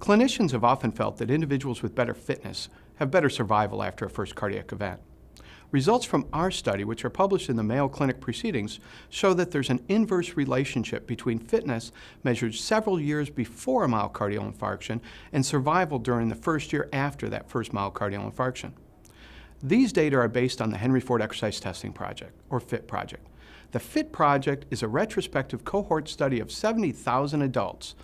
Clinicians have often felt that individuals with better fitness have better survival after a first cardiac event. Results from our study, which are published in the Mayo Clinic Proceedings, show that there's an inverse relationship between fitness measured several years before a myocardial infarction and survival during the first year after that first myocardial infarction. These data are based on the Henry Ford Exercise Testing Project, or FIT project. The FIT project is a retrospective cohort study of 70,000 adults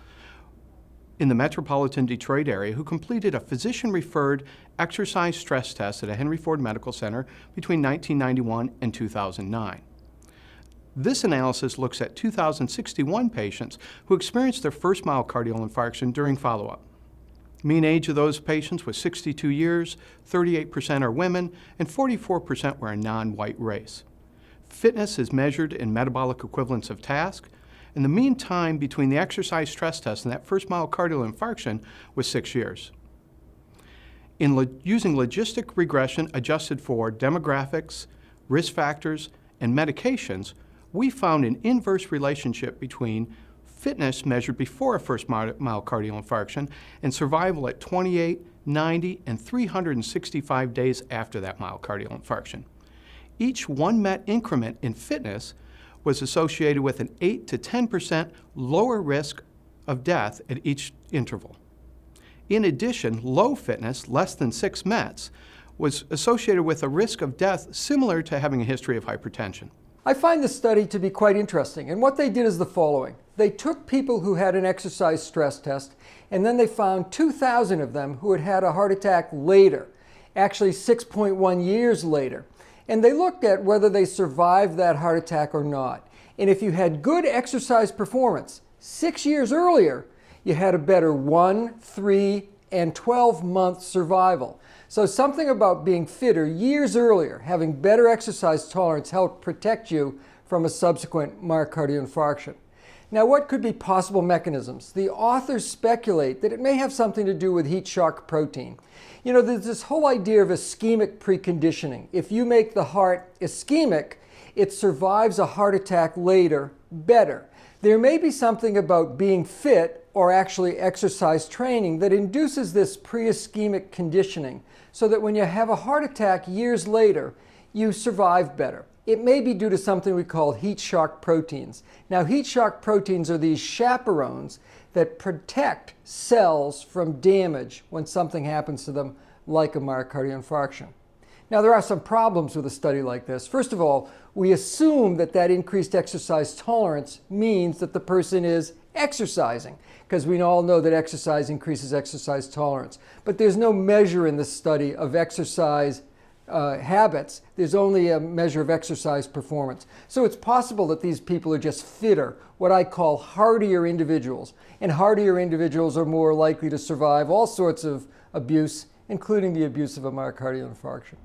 in the metropolitan Detroit area who completed a physician-referred exercise stress test at a Henry Ford Medical Center between 1991 and 2009. This analysis looks at 2,061 patients who experienced their first myocardial infarction during follow-up. Mean age of those patients was 62 years, 38% are women, and 44% were a non-white race. Fitness is measured in metabolic equivalence of task, and the mean time between the exercise stress test and that first myocardial infarction was 6 years. Using logistic regression adjusted for demographics, risk factors, and medications, we found an inverse relationship between fitness measured before a first myocardial infarction and survival at 28, 90, and 365 days after that myocardial infarction. Each 1 MET increment in fitness was associated with an 8 to 10% lower risk of death at each interval. In addition, low fitness, less than 6 METs, was associated with a risk of death similar to having a history of hypertension. I find this study to be quite interesting, and what they did is the following. They took people who had an exercise stress test, and then they found 2,000 of them who had had a heart attack later, actually 6.1 years later. And they looked at whether they survived that heart attack or not. And if you had good exercise performance 6 years earlier, you had a better 1, 3, and 12-month survival. So something about being fitter years earlier, having better exercise tolerance, helped protect you from a subsequent myocardial infarction. Now, what could be possible mechanisms? The authors speculate that it may have something to do with heat shock protein. You know, there's this whole idea of ischemic preconditioning. If you make the heart ischemic, it survives a heart attack later better. There may be something about being fit or actually exercise training that induces this pre-ischemic conditioning so that when you have a heart attack years later, you survive better. It may be due to something we call heat shock proteins. Now, heat shock proteins are these chaperones that protect cells from damage when something happens to them, like a myocardial infarction. Now, there are some problems with a study like this. First of all, we assume that that increased exercise tolerance means that the person is exercising, because we all know that exercise increases exercise tolerance. But there's no measure in this study of exercise habits. There's only a measure of exercise performance. So it's possible that these people are just fitter, what I call hardier individuals. And hardier individuals are more likely to survive all sorts of abuse, including the abuse of a myocardial infarction.